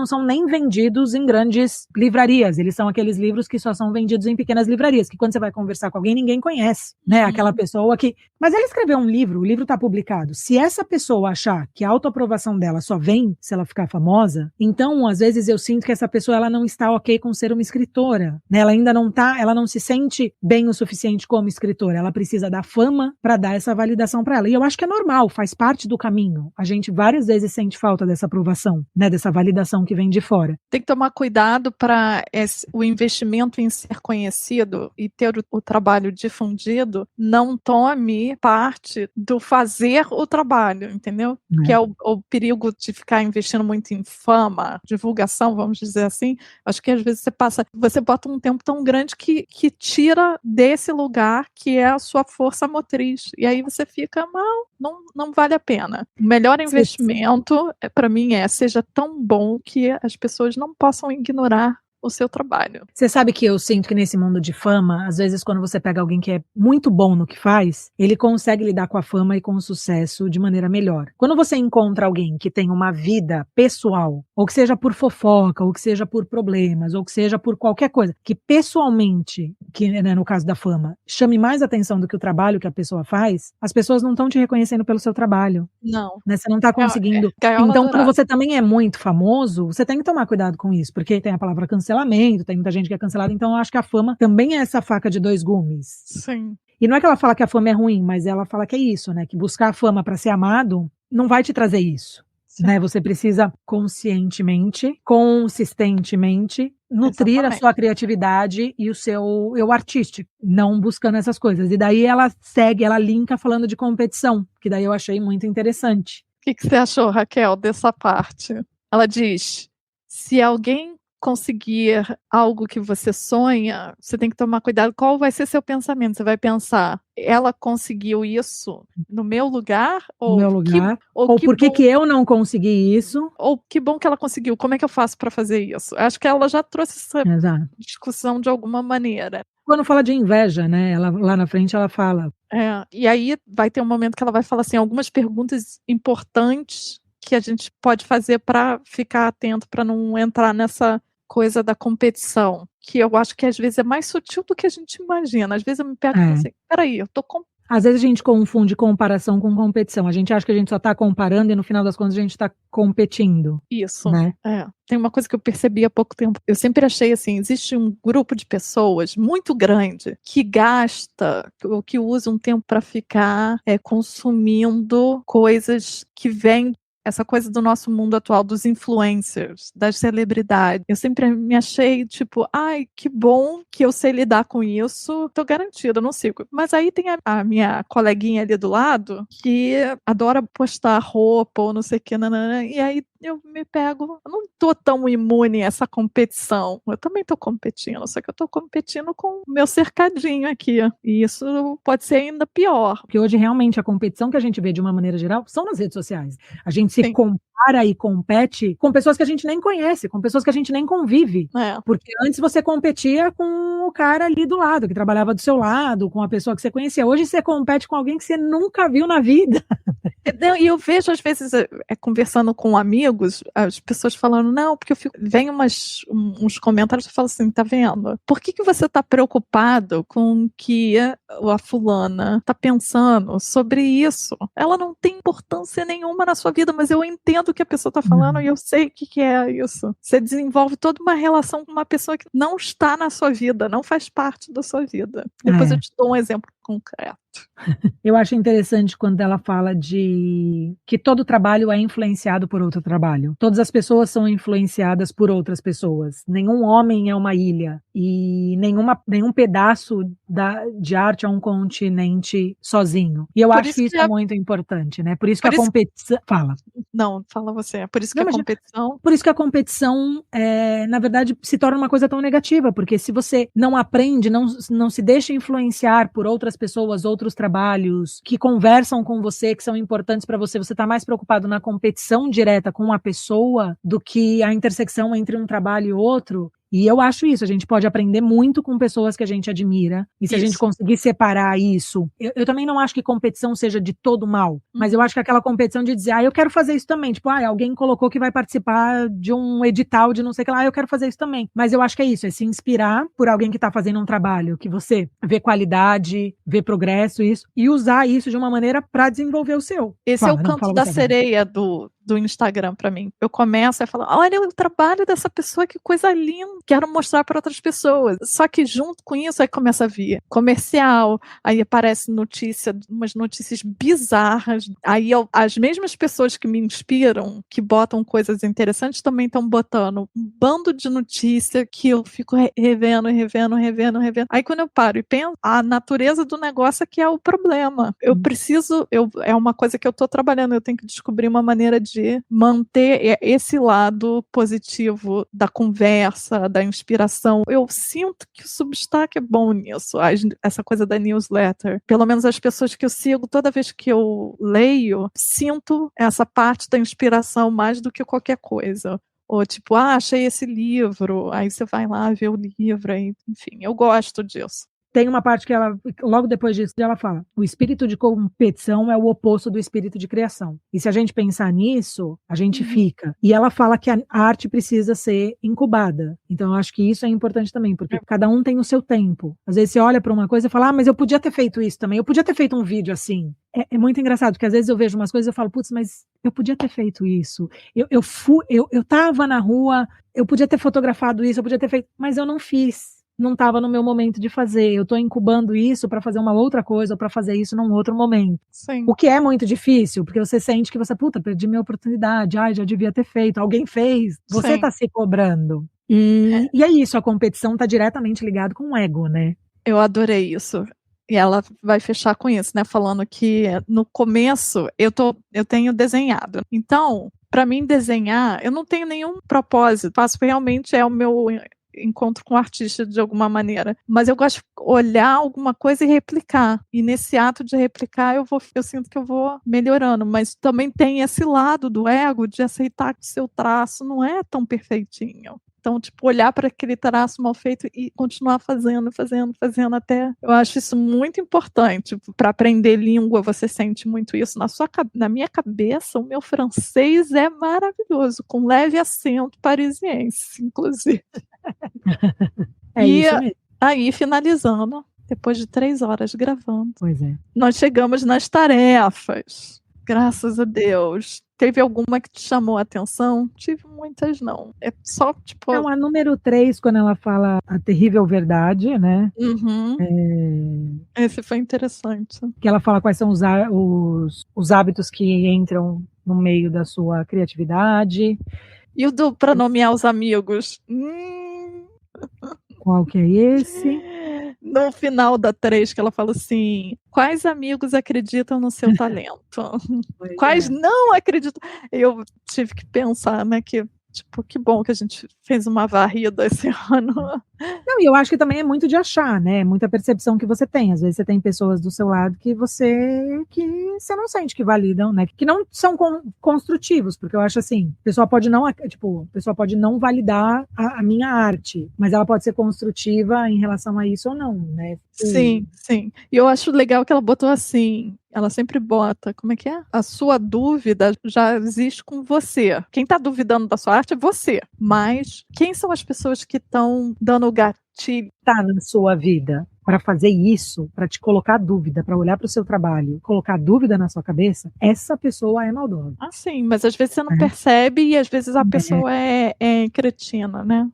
B: são nem vendidos em grandes livrarias, eles são aqueles livros que só são vendidos em pequenas livrarias, que quando você vai conversar com alguém, ninguém conhece, né? Aquela pessoa que... Mas ela escreveu um livro, o livro tá publicado. Se essa pessoa achar que a autoaprovação dela só vem se ela ficar famosa, então, às vezes eu sinto que essa pessoa, ela não está ok com ser uma escritora, né? Ela ainda não tá, ela não se sente bem o suficiente como escritora, ela precisa da fama para dar essa validação para ela. E eu acho que é normal, faz parte do caminho. A gente várias vezes sente falta dessa aprovação, né? Dessa validação que vem de fora.
A: Tem que tomar cuidado para o investimento em ser conhecido e ter o trabalho difundido não tome parte do fazer o trabalho, entendeu? Que é o perigo de ficar investindo muito em fama, divulgação, vamos dizer assim. Acho que às vezes você bota um tempo tão grande que tira desse lugar que é a sua força motriz. E aí você fica mal, não vale a pena. O melhor investimento, para mim, seja tão bom que as pessoas não possam ignorar o seu trabalho.
B: Você sabe que eu sinto que nesse mundo de fama, às vezes quando você pega alguém que é muito bom no que faz, ele consegue lidar com a fama e com o sucesso de maneira melhor. Quando você encontra alguém que tem uma vida pessoal, ou que seja por fofoca, ou que seja por problemas, ou que seja por qualquer coisa, que pessoalmente, que né, no caso da fama, chame mais atenção do que o trabalho que a pessoa faz, as pessoas não estão te reconhecendo pelo seu trabalho.
A: Não.
B: Né? Você não está conseguindo. Então, quando você também é muito famoso, você tem que tomar cuidado com isso, porque tem a palavra cancelamento, tem muita gente que é cancelada, então eu acho que a fama também é essa faca de dois gumes.
A: Sim.
B: E não é que ela fala que a fama é ruim, mas ela fala que é isso, né? Que buscar a fama para ser amado não vai te trazer isso. Né? Você precisa conscientemente, consistentemente, nutrir a sua criatividade e o seu eu artístico, não buscando essas coisas. E daí ela linka falando de competição, que daí eu achei muito interessante.
A: O que você achou, Raquel, dessa parte? Ela diz, se alguém conseguir algo que você sonha, você tem que tomar cuidado. Qual vai ser seu pensamento? Você vai pensar, ela conseguiu isso no meu lugar?
B: No meu lugar? Ou por que eu não consegui isso?
A: Ou que bom que ela conseguiu, como é que eu faço para fazer isso? Acho que ela já trouxe essa discussão de alguma maneira.
B: Quando fala de inveja, né? Ela, lá na frente ela fala.
A: E aí vai ter um momento que ela vai falar assim, algumas perguntas importantes que a gente pode fazer para ficar atento, para não entrar nessa coisa da competição, que eu acho que às vezes é mais sutil do que a gente imagina. Às vezes eu me pego e assim, peraí, eu tô
B: Às vezes a gente confunde comparação com competição. A gente acha que a gente só está comparando e no final das contas a gente está competindo.
A: Isso,
B: né?
A: Tem uma coisa que eu percebi há pouco tempo. Eu sempre achei assim, existe um grupo de pessoas muito grande que gasta, ou que usa um tempo para ficar consumindo coisas que vêm essa coisa do nosso mundo atual, dos influencers, das celebridades. Eu sempre me achei, tipo, ai, que bom que eu sei lidar com isso, tô garantida, não sigo. Mas aí tem a minha coleguinha ali do lado, que adora postar roupa ou não sei o que, nanana, e aí eu me pego, eu não tô tão imune a essa competição. Eu também tô competindo, só que eu tô competindo com o meu cercadinho aqui. E isso pode ser ainda pior.
B: Porque hoje realmente a competição que a gente vê de uma maneira geral são nas redes sociais. A gente se compara e compete com pessoas que a gente nem conhece, com pessoas que a gente nem convive. Porque antes você competia com o cara ali do lado, que trabalhava do seu lado, com a pessoa que você conhecia. Hoje você compete com alguém que você nunca viu na vida.
A: E eu vejo, às vezes, conversando com amigos, as pessoas falando, não, porque vem uns comentários que falam assim, tá vendo? Por que você tá preocupado com o que a fulana tá pensando sobre isso? Ela não tem importância nenhuma na sua vida, mas eu entendo o que a pessoa tá falando e eu sei o que é isso. Você desenvolve toda uma relação com uma pessoa que não está na sua vida, não faz parte da sua vida. Depois eu te dou um exemplo concreto.
B: Eu acho interessante quando ela fala de que todo trabalho é influenciado por outro trabalho. Todas as pessoas são influenciadas por outras pessoas. Nenhum homem é uma ilha e nenhum pedaço de arte é um continente sozinho. E eu acho que isso é muito importante, né? Por isso que a competição... Fala.
A: Não, fala você. Por isso que a competição...
B: Por isso que a competição, na verdade, se torna uma coisa tão negativa, porque se você não aprende, não se deixa influenciar por outras outras pessoas, outros trabalhos que conversam com você, que são importantes para você. Você está mais preocupado na competição direta com a pessoa do que a intersecção entre um trabalho e outro. E eu acho isso, a gente pode aprender muito com pessoas que a gente admira, e se a gente conseguir separar isso, eu também não acho que competição seja de todo mal, mas eu acho que aquela competição de dizer, eu quero fazer isso também, tipo, alguém colocou que vai participar de um edital de não sei o que lá, eu quero fazer isso também, mas eu acho que é isso, é se inspirar por alguém que tá fazendo um trabalho, que você vê qualidade, vê progresso, isso, e usar isso de uma maneira para desenvolver o seu.
A: Esse é o canto da sereia do Instagram pra mim. Eu começo a falar, olha o trabalho dessa pessoa, que coisa linda, quero mostrar para outras pessoas. Só que junto com isso, aí começa a vir comercial, aí aparece notícia, umas notícias bizarras, aí as mesmas pessoas que me inspiram, que botam coisas interessantes, também estão botando um bando de notícia que eu fico revendo. Aí quando eu paro e penso, a natureza do negócio é que é o problema. Eu preciso, é uma coisa que eu tô trabalhando, eu tenho que descobrir uma maneira de manter esse lado positivo da conversa, da inspiração. Eu sinto que o Substack é bom nisso, essa coisa da newsletter. Pelo menos as pessoas que eu sigo, toda vez que eu leio, sinto essa parte da inspiração mais do que qualquer coisa. Ou tipo, achei esse livro, aí você vai lá ver o livro, aí, enfim, eu gosto disso.
B: Tem uma parte que ela, logo depois disso, ela fala, o espírito de competição é o oposto do espírito de criação. E se a gente pensar nisso, a gente fica. E ela fala que a arte precisa ser incubada. Então eu acho que isso é importante também, porque cada um tem o seu tempo. Às vezes você olha para uma coisa e fala, mas eu podia ter feito isso também, eu podia ter feito um vídeo assim. É muito engraçado, porque às vezes eu vejo umas coisas e eu falo, putz, mas eu podia ter feito isso. Eu tava na rua, eu podia ter fotografado isso, eu podia ter feito, mas eu não fiz. Não estava no meu momento de fazer, eu estou incubando isso para fazer uma outra coisa, ou para fazer isso num outro momento.
A: Sim.
B: O que é muito difícil, porque você sente que você, perdi minha oportunidade, já devia ter feito, alguém fez, você está se cobrando. E é isso, a competição está diretamente ligada com o ego, né?
A: Eu adorei isso. E ela vai fechar com isso, né? Falando que no começo eu tenho desenhado. Então, para mim desenhar, eu não tenho nenhum propósito. Faço realmente é o meu encontro com o artista de alguma maneira, mas eu gosto de olhar alguma coisa e replicar, e nesse ato de replicar eu sinto que eu vou melhorando, mas também tem esse lado do ego de aceitar que o seu traço não é tão perfeitinho. Então, tipo, olhar para aquele traço mal feito e continuar fazendo até. Eu acho isso muito importante. Para aprender língua, você sente muito isso. Na minha cabeça, o meu francês é maravilhoso, com leve acento parisiense, inclusive.
B: Isso mesmo.
A: Aí, finalizando, depois de 3 horas gravando,
B: pois é,
A: nós chegamos nas tarefas. Graças a Deus. Teve alguma que te chamou a atenção? Tive muitas, não. É só, tipo...
B: Não, a número 3, quando ela fala a terrível verdade, né?
A: Esse foi interessante.
B: Que ela fala quais são os hábitos que entram no meio da sua criatividade.
A: E o para nomear os amigos?
B: Qual que é esse?
A: No final da 3, que ela fala assim, quais amigos acreditam no seu talento? Quais não acreditam? Eu tive que pensar, né, que tipo, que bom que a gente fez uma varrida esse ano.
B: Não, e eu acho que também é muito de achar, né? Muita percepção que você tem. Às vezes você tem pessoas do seu lado que você não sente que validam, né? Que não são construtivos, porque eu acho assim, a pessoa pode não validar a minha arte, mas ela pode ser construtiva em relação a isso ou não, né?
A: Sim. E eu acho legal que ela botou assim, ela sempre bota, como é que é? A sua dúvida já existe com você. Quem está duvidando da sua arte é você. Mas quem são as pessoas que estão dando o gatilho?
B: Tá na sua vida para fazer isso, para te colocar dúvida, para olhar para o seu trabalho, colocar dúvida na sua cabeça, essa pessoa é maldosa.
A: Ah, sim, mas às vezes você não percebe e às vezes a pessoa é cretina, né?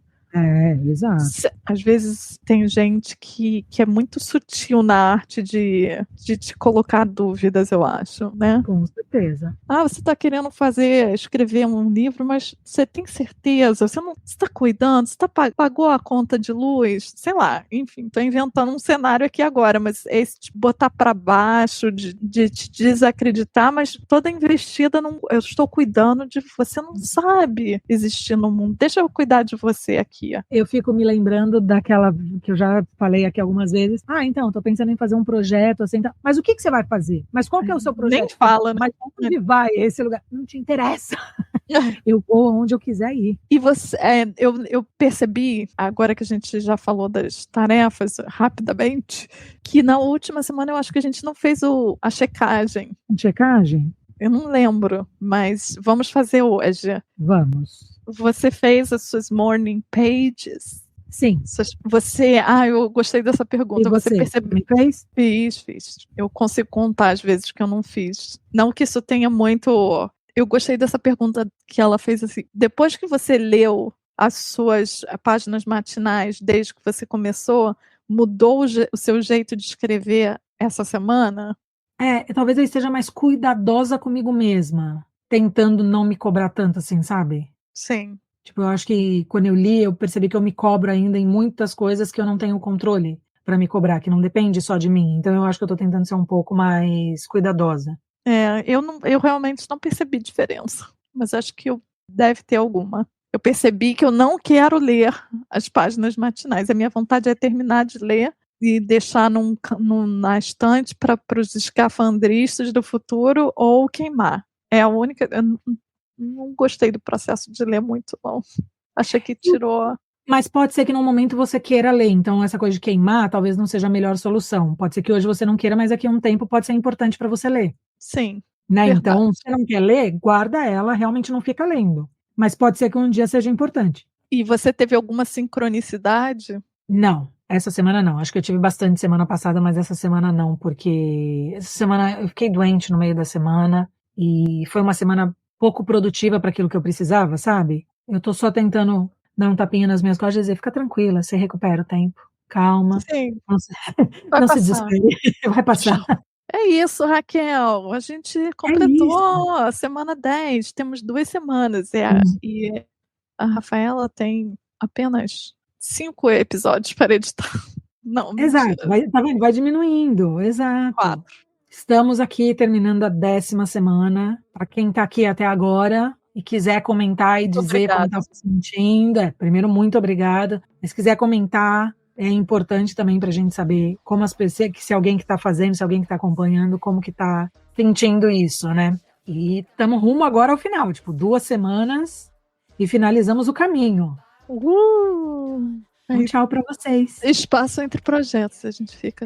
B: Exato.
A: Às vezes tem gente que é muito sutil na arte de te colocar dúvidas, eu acho, né?
B: Com certeza.
A: Você está querendo escrever um livro, mas você tem certeza? Você está cuidando? Você pagou a conta de luz? Sei lá, enfim, estou inventando um cenário aqui agora, mas é esse de botar para baixo, de te desacreditar, mas toda investida, eu estou cuidando de você, não sabe existir no mundo, deixa eu cuidar de você aqui. aqui.
B: Eu fico me lembrando daquela que eu já falei aqui algumas vezes. Então, tô pensando em fazer um projeto assim, tá. Mas o que você vai fazer? Mas qual que é o seu projeto?
A: Nem fala, né?
B: Mas onde vai esse lugar? Não te interessa. Eu vou onde eu quiser ir.
A: E você, eu percebi, agora que a gente já falou das tarefas rapidamente, que na última semana eu acho que a gente não fez a checagem.
B: Checagem?
A: Eu não lembro, mas vamos fazer hoje.
B: Vamos.
A: Você fez as suas morning pages?
B: Sim.
A: Eu gostei dessa pergunta.
B: E você
A: percebeu?
B: Me fez?
A: Fiz. Eu consigo contar as vezes que eu não fiz. Não que isso tenha muito... Eu gostei dessa pergunta que ela fez assim. Depois que você leu as suas páginas matinais, desde que você começou, mudou o seu jeito de escrever essa semana?
B: Talvez eu esteja mais cuidadosa comigo mesma, tentando não me cobrar tanto assim, sabe?
A: Sim.
B: Tipo, eu acho que quando eu li, eu percebi que eu me cobro ainda em muitas coisas que eu não tenho controle para me cobrar, que não depende só de mim. Então eu acho que eu tô tentando ser um pouco mais cuidadosa.
A: Eu realmente não percebi diferença, mas acho que deve ter alguma. Eu percebi que eu não quero ler as páginas matinais. A minha vontade é terminar de ler e deixar na estante para os escafandristas do futuro ou queimar. É a única... Eu não gostei do processo de ler muito, não. Achei que tirou...
B: Mas pode ser que num momento você queira ler, então essa coisa de queimar talvez não seja a melhor solução. Pode ser que hoje você não queira, mas daqui a um tempo pode ser importante para você ler.
A: Sim.
B: Né? Então, se você não quer ler, guarda ela, realmente não fica lendo. Mas pode ser que um dia seja importante.
A: E você teve alguma sincronicidade?
B: Não, essa semana não. Acho que eu tive bastante semana passada, mas essa semana não, porque essa semana eu fiquei doente no meio da semana e foi uma semana pouco produtiva para aquilo que eu precisava, sabe? Eu tô só tentando dar um tapinha nas minhas costas e dizer, fica tranquila, você recupera o tempo, calma.
A: Sim.
B: Não se desespere, vai passar.
A: É isso, Raquel. A gente completou a semana 10. Temos 2 semanas. E a Rafaela tem apenas 5 episódios para editar. Não,
B: exato. Tá vendo? Vai diminuindo. Exato.
A: 4.
B: Estamos aqui terminando a 10ª semana. Para quem está aqui até agora e quiser comentar e dizer como está se sentindo. Primeiro, muito obrigada. Mas se quiser comentar, é importante também para a gente saber como as pessoas, se alguém que está fazendo, se alguém que está acompanhando, como que está sentindo isso, né? E estamos rumo agora ao final, 2 semanas e finalizamos o caminho. Um tchau para vocês.
A: Espaço entre projetos, a gente fica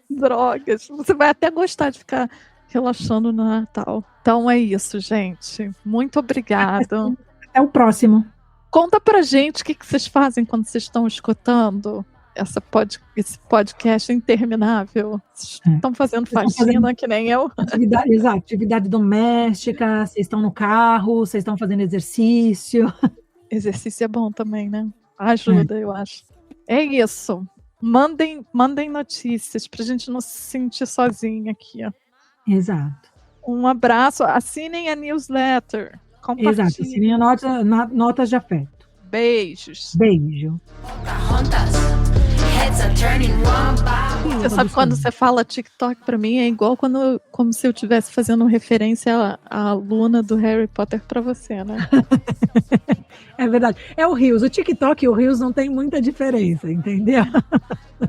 A: drogas. Você vai até gostar de ficar relaxando no Natal. Então é isso, gente. Muito obrigada.
B: Até o próximo.
A: Conta pra gente o que vocês fazem quando vocês estão escutando esse podcast interminável. Vocês estão fazendo faxina que nem eu?
B: Atividade doméstica, vocês estão no carro, vocês estão fazendo exercício.
A: Exercício é bom também, né? Ajuda, eu acho. É isso. Mandem notícias pra gente não se sentir sozinha aqui. Ó.
B: Exato.
A: Um abraço. Assinem a newsletter. Compartilhem.
B: Exato. Assinem notas de afeto.
A: Beijos.
B: Beijo.
A: Você sabe quando você fala TikTok pra mim é igual como se eu estivesse fazendo referência à aluna do Harry Potter pra você, né?
B: É verdade. É o Reels. O TikTok e o Reels não tem muita diferença, entendeu?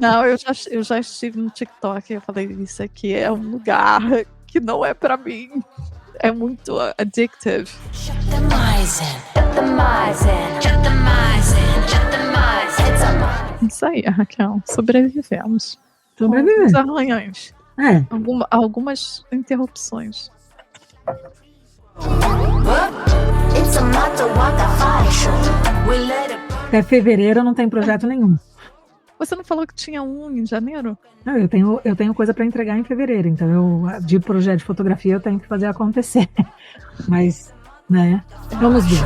A: Não, eu já estive no TikTok e eu falei, isso aqui é um lugar que não é pra mim. É muito addictive. Isso aí, Raquel. Sobrevivemos.
B: Sobrevivemos.
A: Arranhões. Algumas interrupções.
B: Até fevereiro não tem projeto nenhum.
A: Você não falou que tinha um em janeiro?
B: Não, eu tenho coisa para entregar em fevereiro, então de projeto de fotografia eu tenho que fazer acontecer. Mas, né? Vamos ver.